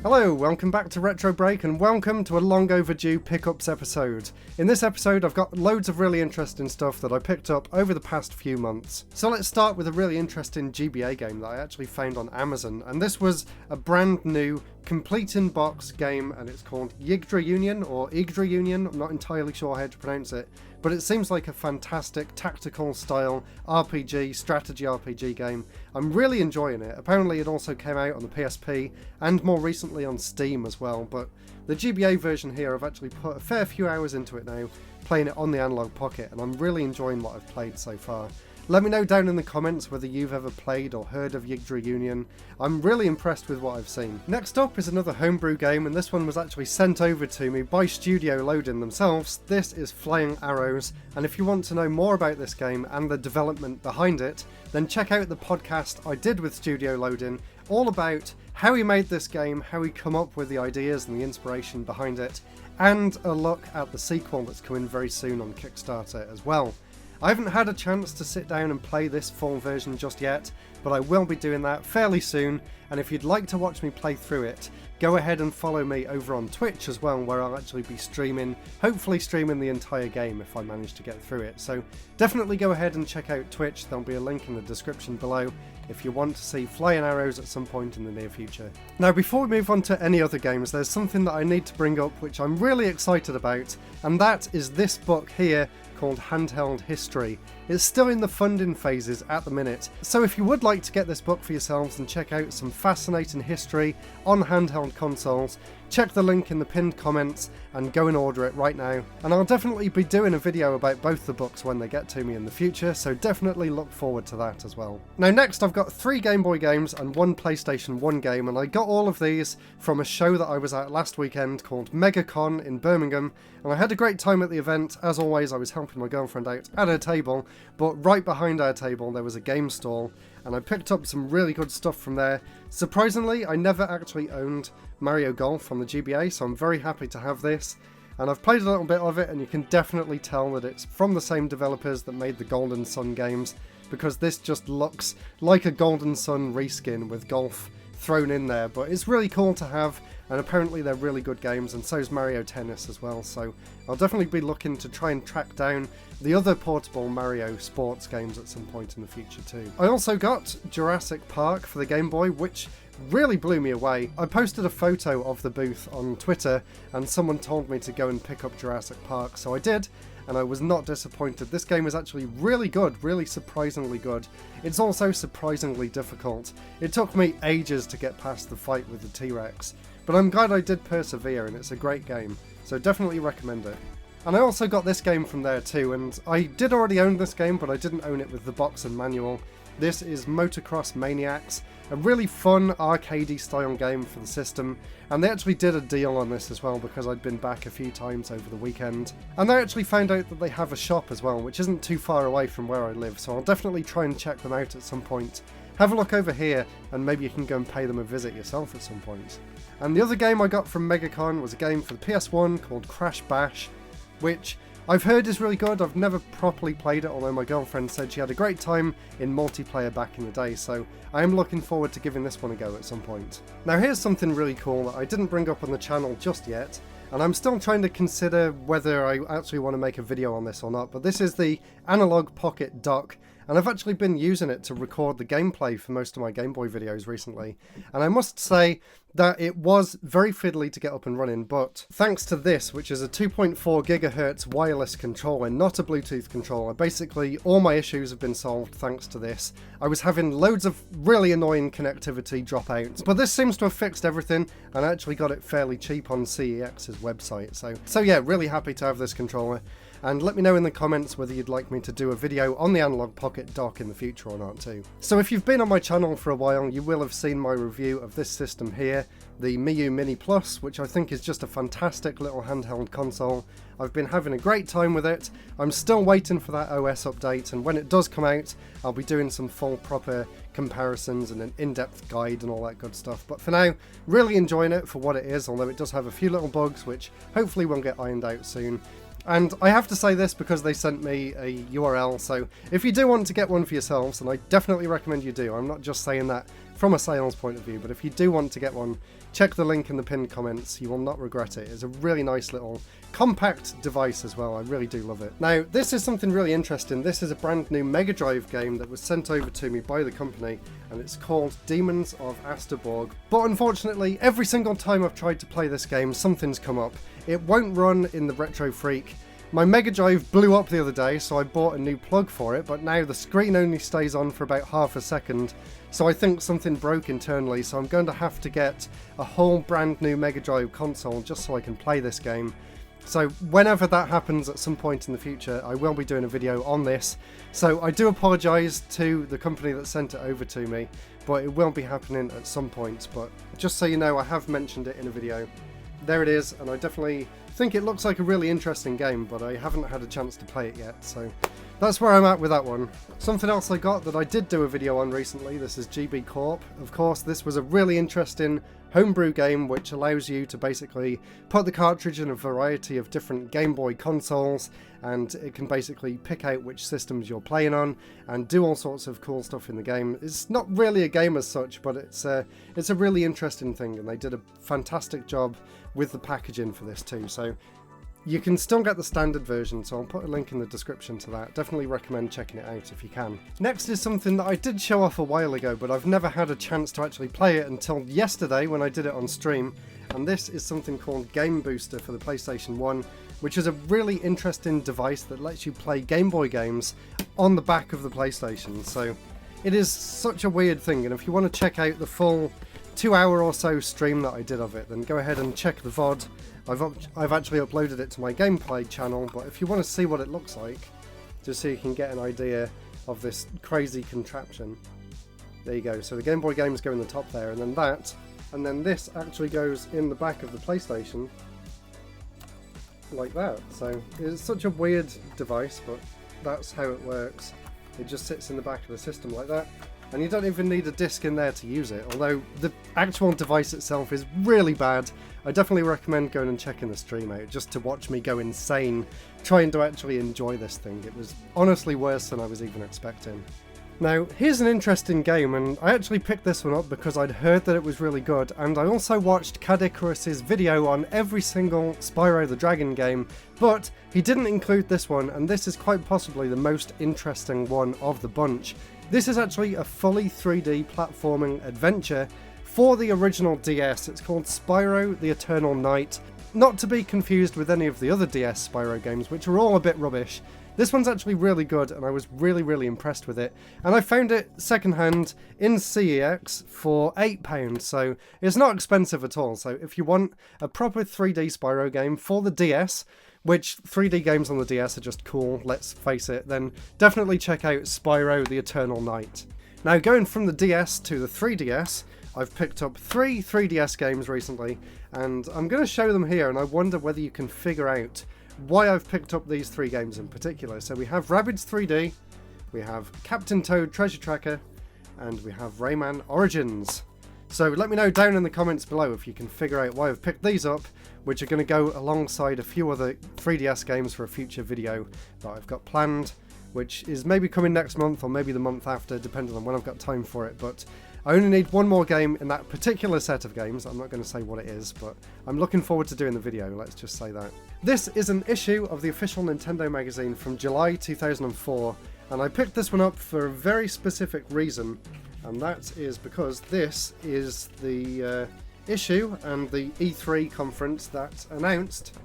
Hello, welcome back to RetroBreak and welcome to a long overdue pickups episode. In this episode I've got loads of really interesting stuff that I picked up over the past few months. So let's start with a really interesting GBA game that I actually found on Amazon, and this was a brand new complete in box game, and it's called Yigtra Union or Yigtra Union, I'm not entirely sure how to pronounce it, but it seems like a fantastic tactical style RPG, strategy RPG game. I'm really enjoying it. Apparently it also came out on the PSP and more recently on Steam as well, but the GBA version here, I've actually put a fair few hours into it now, playing it on the Analogue Pocket, and I'm really enjoying what I've played so far. Let me know down in the comments whether you've ever played or heard of Yigtra Union. I'm really impressed with what I've seen. Next up is another homebrew game, and this one was actually sent over to me by Studio Loading themselves. This is Flying Arrows, and if you want to know more about this game and the development behind it, then check out the podcast I did with Studio Loading, all about how he made this game, how he come up with the ideas and the inspiration behind it, and a look at the sequel that's coming very soon on Kickstarter as well. I haven't had a chance to sit down and play this full version just yet, but I will be doing that fairly soon, and if you'd like to watch me play through it, go ahead and follow me over on Twitch as well, where I'll actually be streaming, hopefully streaming the entire game if I manage to get through it. So definitely go ahead and check out Twitch, there'll be a link in the description below if you want to see Flying Arrows at some point in the near future. Now before we move on to any other games, there's something that I need to bring up which I'm really excited about, and that is this book here called Handheld History. It's still in the funding phases at the minute, so if you would like to get this book for yourselves and check out some fascinating history on handheld consoles, check the link in the pinned comments and go and order it right now. And I'll definitely be doing a video about both the books when they get to me in the future, so definitely look forward to that as well. Now next I've got 3 Game Boy games and 1 PlayStation 1 game, and I got all of these from a show that I was at last weekend called MegaCon in Birmingham, and I had a great time at the event. As always, I was helping my girlfriend out at her table, but right behind our table there was a game stall, and I picked up some really good stuff from there. Surprisingly, I never actually owned Mario Golf on the GBA, so I'm very happy to have this. And I've played a little bit of it, and you can definitely tell that it's from the same developers that made the Golden Sun games, because this just looks like a Golden Sun reskin with golf thrown in there, but it's really cool to have, and apparently they're really good games, and so is Mario Tennis as well, so I'll definitely be looking to try and track down the other portable Mario sports games at some point in the future too. I also got Jurassic Park for the Game Boy, which really blew me away. I posted a photo of the booth on Twitter and someone told me to go and pick up Jurassic Park, so I did, and I was not disappointed. This game is actually really good, really surprisingly good. It's also surprisingly difficult. It took me ages to get past the fight with the T-Rex, but I'm glad I did persevere, and it's a great game, so definitely recommend it. And I also got this game from there too, and I did already own this game, but I didn't own it with the box and manual. This is Motocross Maniac, a really fun arcadey style game for the system, and they actually did a deal on this as well because I'd been back a few times over the weekend. And I actually found out that they have a shop as well, which isn't too far away from where I live, so I'll definitely try and check them out at some point. Have a look over here, and maybe you can go and pay them a visit yourself at some point. And the other game I got from MegaCon was a game for the PS1 called Crash Bash, which I've heard is really good. I've never properly played it, although my girlfriend said she had a great time in multiplayer back in the day, so I am looking forward to giving this one a go at some point. Now here's something really cool that I didn't bring up on the channel just yet, and I'm still trying to consider whether I actually want to make a video on this or not, but this is the Analogue Pocket Dock, and I've actually been using it to record the gameplay for most of my Game Boy videos recently, and I must say that it was very fiddly to get up and running, but thanks to this, which is a 2.4 GHz wireless controller, not a Bluetooth controller, basically all my issues have been solved thanks to this. I was having loads of really annoying connectivity dropouts, but this seems to have fixed everything, and I actually got it fairly cheap on CEX's website, so yeah, really happy to have this controller. And let me know in the comments whether you'd like me to do a video on the Analogue Pocket Dock in the future or not too. So if you've been on my channel for a while, you will have seen my review of this system here, the Miu Mini Plus, which I think is just a fantastic little handheld console. I've been having a great time with it. I'm still waiting for that OS update, and when it does come out, I'll be doing some full proper comparisons and an in-depth guide and all that good stuff. But for now, really enjoying it for what it is, although it does have a few little bugs which hopefully will get ironed out soon. And I have to say this because they sent me a URL, so if you do want to get one for yourselves, and I definitely recommend you do, I'm not just saying that from a sales point of view, but if you do want to get one, check the link in the pinned comments. You will not regret it. It's a really nice little compact device as well. I really do love it. Now, this is something really interesting. This is a brand new Mega Drive game that was sent over to me by the company, and it's called Demons of Asterborg. But unfortunately, every single time I've tried to play this game, something's come up. It won't run in the RetroBreak. My Mega Drive blew up the other day, so I bought a new plug for it, but now the screen only stays on for about half a second, so I think something broke internally, so I'm going to have to get a whole brand new Mega Drive console just so I can play this game. So whenever that happens at some point in the future, I will be doing a video on this. So I do apologise to the company that sent it over to me, but it will be happening at some point. But just so you know, I have mentioned it in a video. There it is, and I definitely think it looks like a really interesting game, but I haven't had a chance to play it yet, so that's where I'm at with that one. Something else I got that I did do a video on recently, this is GB Corp. Of course, this was a really interesting homebrew game which allows you to basically put the cartridge in a variety of different Game Boy consoles, and it can basically pick out which systems you're playing on and do all sorts of cool stuff in the game. It's not really a game as such, but it's a really interesting thing, and they did a fantastic job with the packaging for this too. So you can still get the standard version, so I'll put a link in the description to that. Definitely recommend checking it out if you can. Next is something that I did show off a while ago, but I've never had a chance to actually play it until yesterday when I did it on stream, and this is something called Game Booster for the PlayStation 1, which is a really interesting device that lets you play Game Boy games on the back of the PlayStation. So it is such a weird thing, and if you want to check out the full 2-hour or so stream that I did of it, then go ahead and check the VOD. I've actually uploaded it to my gameplay channel, but if you want to see what it looks like, just so you can get an idea of this crazy contraption, there you go. So the Game Boy games go in the top there, and then that, and then this actually goes in the back of the PlayStation like that. So it's such a weird device, but that's how it works. It just sits in the back of the system like that, and you don't even need a disc in there to use it, although the actual device itself is really bad. I definitely recommend going and checking the stream out just to watch me go insane trying to actually enjoy this thing. It was honestly worse than I was even expecting. Now, here's an interesting game, and I actually picked this one up because I'd heard that it was really good, and I also watched Cad Icarus's video on every single Spyro the Dragon game, but he didn't include this one, and this is quite possibly the most interesting one of the bunch. This is actually a fully 3D platforming adventure for the original DS. It's called Spyro the Eternal Night, not to be confused with any of the other DS Spyro games, which are all a bit rubbish. This one's actually really good, and I was really impressed with it. And I found it secondhand in CEX for £8, so it's not expensive at all. So if you want a proper 3D Spyro game for the DS, which 3D games on the DS are just cool, let's face it, then definitely check out Spyro the Eternal Night. Now, going from the DS to the 3DS, I've picked up 3 3DS games recently, and I'm going to show them here, and I wonder whether you can figure out why I've picked up these 3 games in particular. So we have Rabbids 3D, we have Captain Toad Treasure Tracker, and we have Rayman Origins. So let me know down in the comments below if you can figure out why I've picked these up, which are going to go alongside a few other 3DS games for a future video that I've got planned, which is maybe coming next month or maybe the month after, depending on when I've got time for it. But I only need one more game in that particular set of games. I'm not going to say what it is, but I'm looking forward to doing the video, let's just say that. This is an issue of the official Nintendo magazine from July 2004, and I picked this one up for a very specific reason, and that is because this is the issue and the E3 conference that announced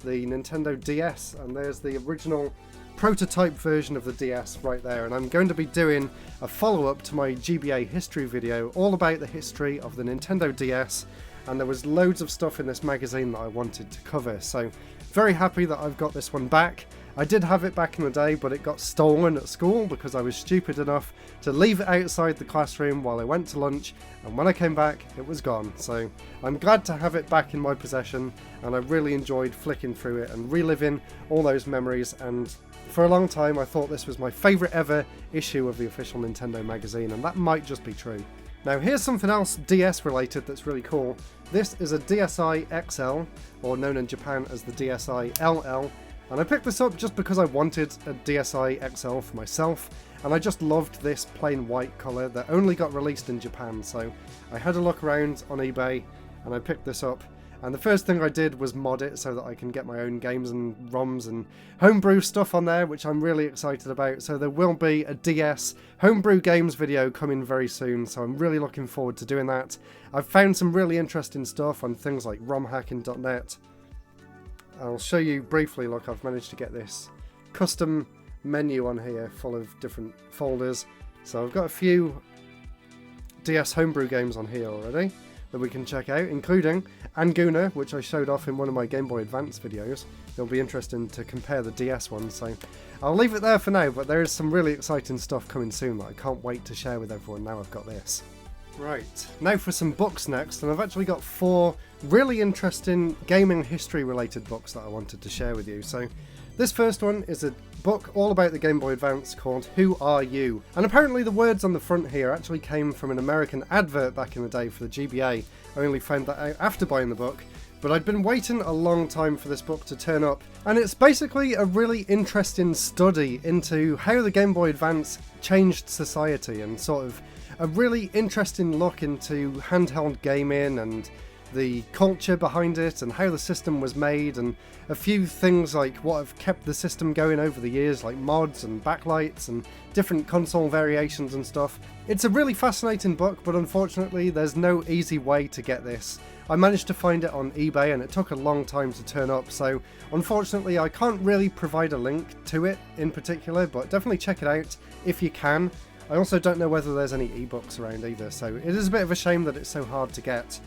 the Nintendo DS, and there's the original prototype version of the DS right there, and I'm going to be doing a follow-up to my GBA history video all about the history of the Nintendo DS, and there was loads of stuff in this magazine that I wanted to cover, so very happy that I've got this one back. I did have it back in the day, but it got stolen at school because I was stupid enough to leave it outside the classroom while I went to lunch, and when I came back it was gone. So I'm glad to have it back in my possession, and I really enjoyed flicking through it and reliving all those memories, and for a long time I thought this was my favourite ever issue of the official Nintendo magazine, and that might just be true. Now here's something else DS related that's really cool. This is a DSi XL, or known in Japan as the DSi LL, And I picked this up just because I wanted a DSi XL for myself, and I just loved this plain white colour that only got released in Japan, so I had a look around on eBay and I picked this up. And the first thing I did was mod it so that I can get my own games and ROMs and homebrew stuff on there, which I'm really excited about. So there will be a DS homebrew games video coming very soon, so I'm really looking forward to doing that. I've found some really interesting stuff on things like romhacking.net. I'll show you briefly. Look, I've managed to get this custom menu on here full of different folders. So I've got a few DS homebrew games on here already that we can check out, including Anguna, which I showed off in one of my Game Boy Advance videos. It'll be interesting to compare the DS ones, so I'll leave it there for now, but there is some really exciting stuff coming soon that I can't wait to share with everyone now I've got this. Right, now for some books next, and I've actually got 4 really interesting gaming history related books that I wanted to share with you. So this first one is a book all about the Game Boy Advance called Who Are You? And apparently the words on the front here actually came from an American advert back in the day for the GBA. I only found that out after buying the book, but I'd been waiting a long time for this book to turn up. And it's basically a really interesting study into how the Game Boy Advance changed society, and sort of a really interesting look into handheld gaming and the culture behind it and how the system was made, and a few things like what have kept the system going over the years, like mods and backlights and different console variations and stuff. It's a really fascinating book, but unfortunately there's no easy way to get this. I managed to find it on eBay and it took a long time to turn up, so unfortunately I can't really provide a link to it in particular, but definitely check it out if you can. I also don't know whether there's any ebooks around either, so it is a bit of a shame that it's so hard to get.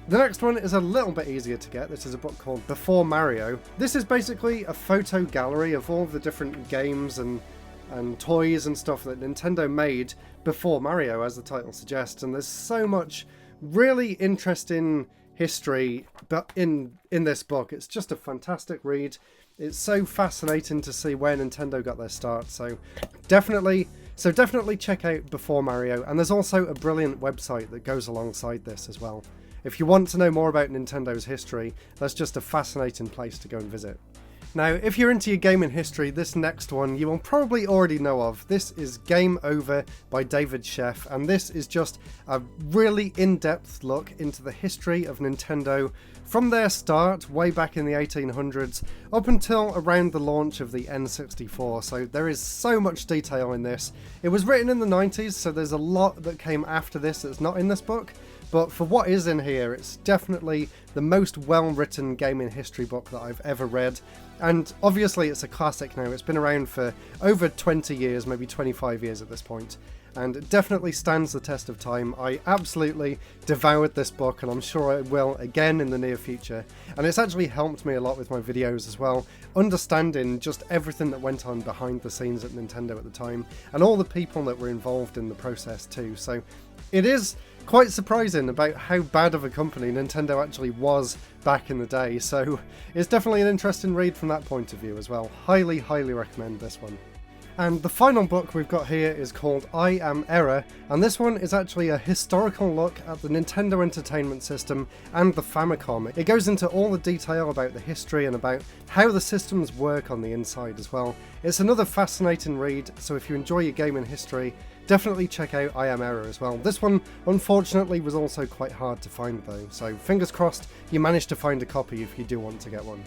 The next one is a little bit easier to get. This is a book called Before Mario. This is basically a photo gallery of all the different games and toys and stuff that Nintendo made before Mario, as the title suggests, and there's so much really interesting history but in this book. It's just a fantastic read. It's so fascinating to see where Nintendo got their start, so definitely check out Before Mario, and there's also a brilliant website that goes alongside this as well. If you want to know more about Nintendo's history, that's just a fascinating place to go and visit. Now, if you're into your gaming history, this next one you will probably already know of. This is Game Over by David Sheff, and this is just a really in-depth look into the history of Nintendo from their start way back in the 1800s up until around the launch of the N64, so there is so much detail in this. It was written in the 90s, so there's a lot that came after this that's not in this book, but for what is in here, it's definitely the most well-written gaming history book that I've ever read. And obviously it's a classic now. It's been around for over 20 years, maybe 25 years at this point, and it definitely stands the test of time. I absolutely devoured this book, and I'm sure I will again in the near future. And it's actually helped me a lot with my videos as well, understanding just everything that went on behind the scenes at Nintendo at the time, and all the people that were involved in the process too. So it is quite surprising about how bad of a company Nintendo actually was back in the day, so it's definitely an interesting read from that point of view as well. Highly, highly recommend this one. And the final book we've got here is called I Am Error, and this one is actually a historical look at the Nintendo Entertainment System and the Famicom. It goes into all the detail about the history and about how the systems work on the inside as well. It's another fascinating read, so if you enjoy your gaming history, definitely check out I Am Error as well. This one, unfortunately, was also quite hard to find though, so fingers crossed you manage to find a copy if you do want to get one.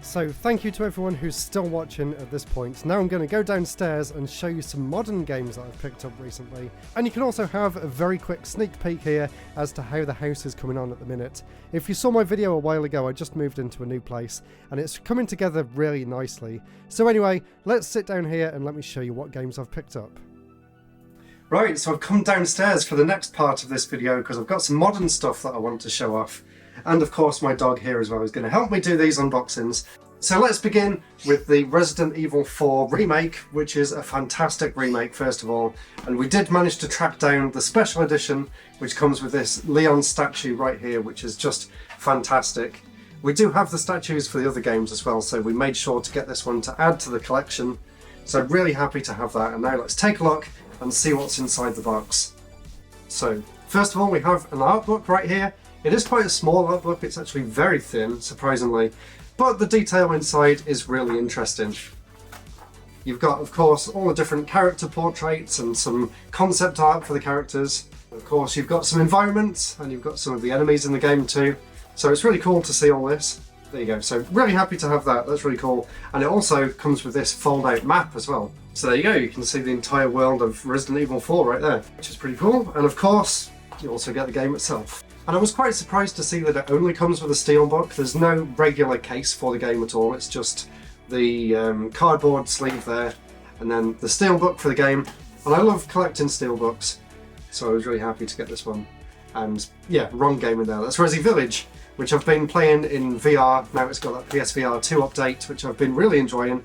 So thank you to everyone who's still watching at this point. Now I'm going to go downstairs and show you some modern games that I've picked up recently. And you can also have a very quick sneak peek here as to how the house is coming on at the minute. If you saw my video a while ago, I just moved into a new place and it's coming together really nicely. So anyway, let's sit down here and let me show you what games I've picked up. Right, so I've come downstairs for the next part of this video because I've got some modern stuff that I want to show off. And of course my dog here as well is going to help me do these unboxings. So let's begin with the Resident Evil 4 remake, which is a fantastic remake first of all. And we did manage to track down the special edition, which comes with this Leon statue right here, which is just fantastic. We do have the statues for the other games as well, so we made sure to get this one to add to the collection. So really happy to have that. And now let's take a look and see what's inside the box. So first of all, we have an art book right here. It is quite a small art book, it's actually very thin, surprisingly, but the detail inside is really interesting. You've got, of course, all the different character portraits and some concept art for the characters. Of course, you've got some environments and you've got some of the enemies in the game too. So it's really cool to see all this. There you go. So really happy to have that. That's really cool. And it also comes with this fold-out map as well. So there you go. You can see the entire world of Resident Evil 4 right there, which is pretty cool. And of course, you also get the game itself. And I was quite surprised to see that it only comes with a steelbook. There's no regular case for the game at all. It's just the cardboard sleeve there, and then the steelbook for the game. And I love collecting steelbooks, so I was really happy to get this one. And yeah, wrong game in there. That's Resi Village, which I've been playing in VR. Now it's got that PSVR 2 update, which I've been really enjoying.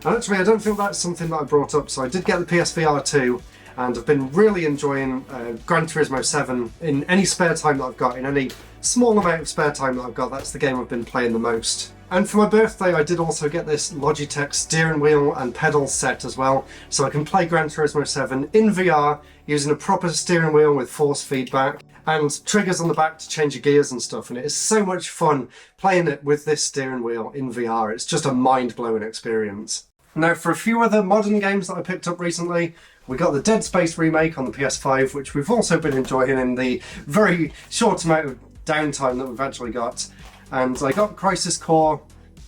And actually, I don't think that's something that I brought up, so I did get the PSVR 2, and I've been really enjoying Gran Turismo 7 in any spare time that I've got, in any small amount of spare time that I've got. That's the game I've been playing the most. And for my birthday, I did also get this Logitech steering wheel and pedal set as well, so I can play Gran Turismo 7 in VR using a proper steering wheel with force feedback and triggers on the back to change your gears and stuff. And it is so much fun playing it with this steering wheel in VR. It's just a mind-blowing experience. Now, for a few other modern games that I picked up recently, we got the Dead Space remake on the PS5, which we've also been enjoying in the very short amount of downtime that we've actually got. And I got Crisis Core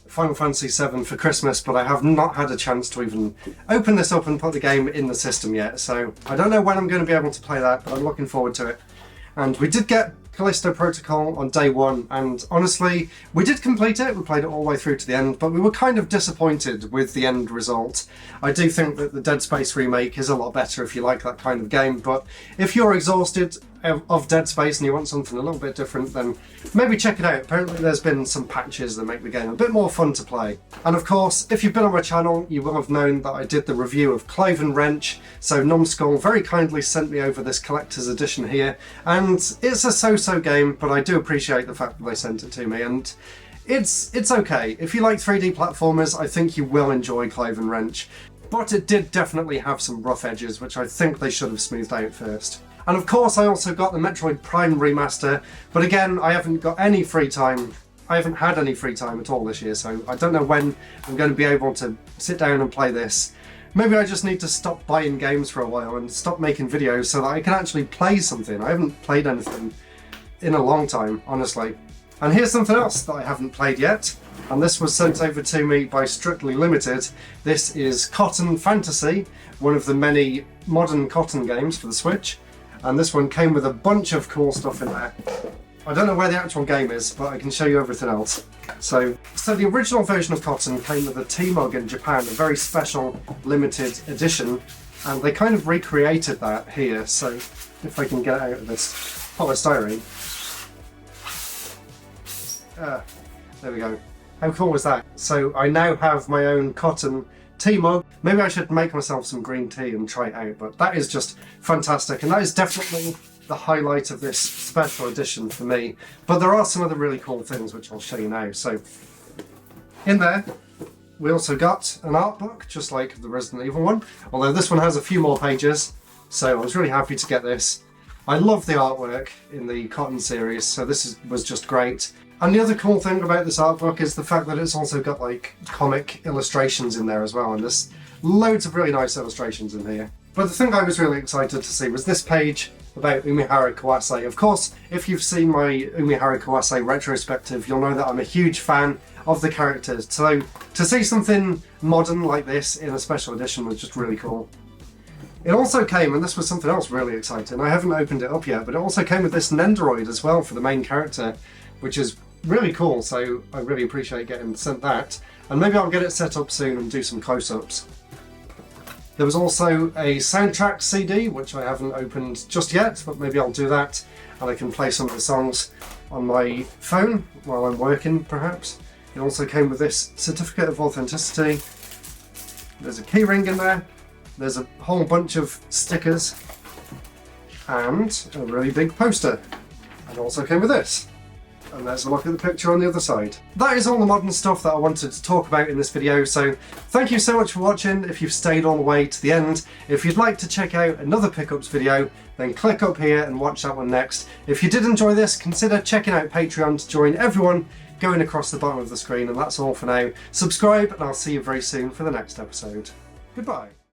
Final Fantasy VII for Christmas, but I have not had a chance to even open this up and put the game in the system yet. So I don't know when I'm going to be able to play that, but I'm looking forward to it. And we did get Callisto Protocol on day one, and honestly, we did complete it. We played it all the way through to the end, but we were kind of disappointed with the end result. I do think that the Dead Space remake is a lot better if you like that kind of game, but if you're exhausted of Dead Space and you want something a little bit different, then maybe check it out. Apparently there's been some patches that make the game a bit more fun to play. And of course, if you've been on my channel, you will have known that I did the review of Clive and Wrench, so Numskull very kindly sent me over this collector's edition here, and it's a so-so game, but I do appreciate the fact that they sent it to me, and it's okay. If you like 3D platformers, I think you will enjoy Clive and Wrench, but it did definitely have some rough edges, which I think they should have smoothed out first. And of course I also got the Metroid Prime remaster, but again, I haven't got any free time. I haven't had any free time at all this year, so I don't know when I'm going to be able to sit down and play this. Maybe I just need to stop buying games for a while and stop making videos so that I can actually play something. I haven't played anything in a long time, honestly. And here's something else that I haven't played yet, and this was sent over to me by Strictly Limited. This is Cotton Fantasy, one of the many modern Cotton games for the Switch. And this one came with a bunch of cool stuff in there. I don't know where the actual game is, but I can show you everything else. So the original version of Cotton came with a T-Mug in Japan, a very special limited edition, and they kind of recreated that here. So if I can get it out of this polystyrene. There we go. How cool was that? So I now have my own Cotton tea mug. Maybe I should make myself some green tea and try it out, but that is just fantastic, and that is definitely the highlight of this special edition for me. But there are some other really cool things which I'll show you now. So in there we also got an art book, just like the Resident Evil one, although this one has a few more pages, so I was really happy to get this. I love the artwork in the Cotton series, so this was just great. And the other cool thing about this art book is the fact that it's also got like comic illustrations in there as well, and there's loads of really nice illustrations in here. But the thing I was really excited to see was this page about Umihara Kawase. Of course, if you've seen my Umihara Kawase retrospective, you'll know that I'm a huge fan of the characters. So to see something modern like this in a special edition was just really cool. It also came, and this was something else really exciting, I haven't opened it up yet, but it also came with this Nendoroid as well for the main character, which is really cool, so I really appreciate getting sent that. And maybe I'll get it set up soon and do some close-ups. There was also a soundtrack CD, which I haven't opened just yet, but maybe I'll do that, and I can play some of the songs on my phone while I'm working, perhaps. It also came with this certificate of authenticity. There's a keyring in there. There's a whole bunch of stickers and a really big poster. And also came with this. And let's look at the picture on the other side. That is all the modern stuff that I wanted to talk about in this video, so thank you so much for watching if you've stayed all the way to the end. If you'd like to check out another pickups video, then click up here and watch that one next. If you did enjoy this, consider checking out Patreon to join everyone going across the bottom of the screen, and that's all for now. Subscribe, and I'll see you very soon for the next episode. Goodbye.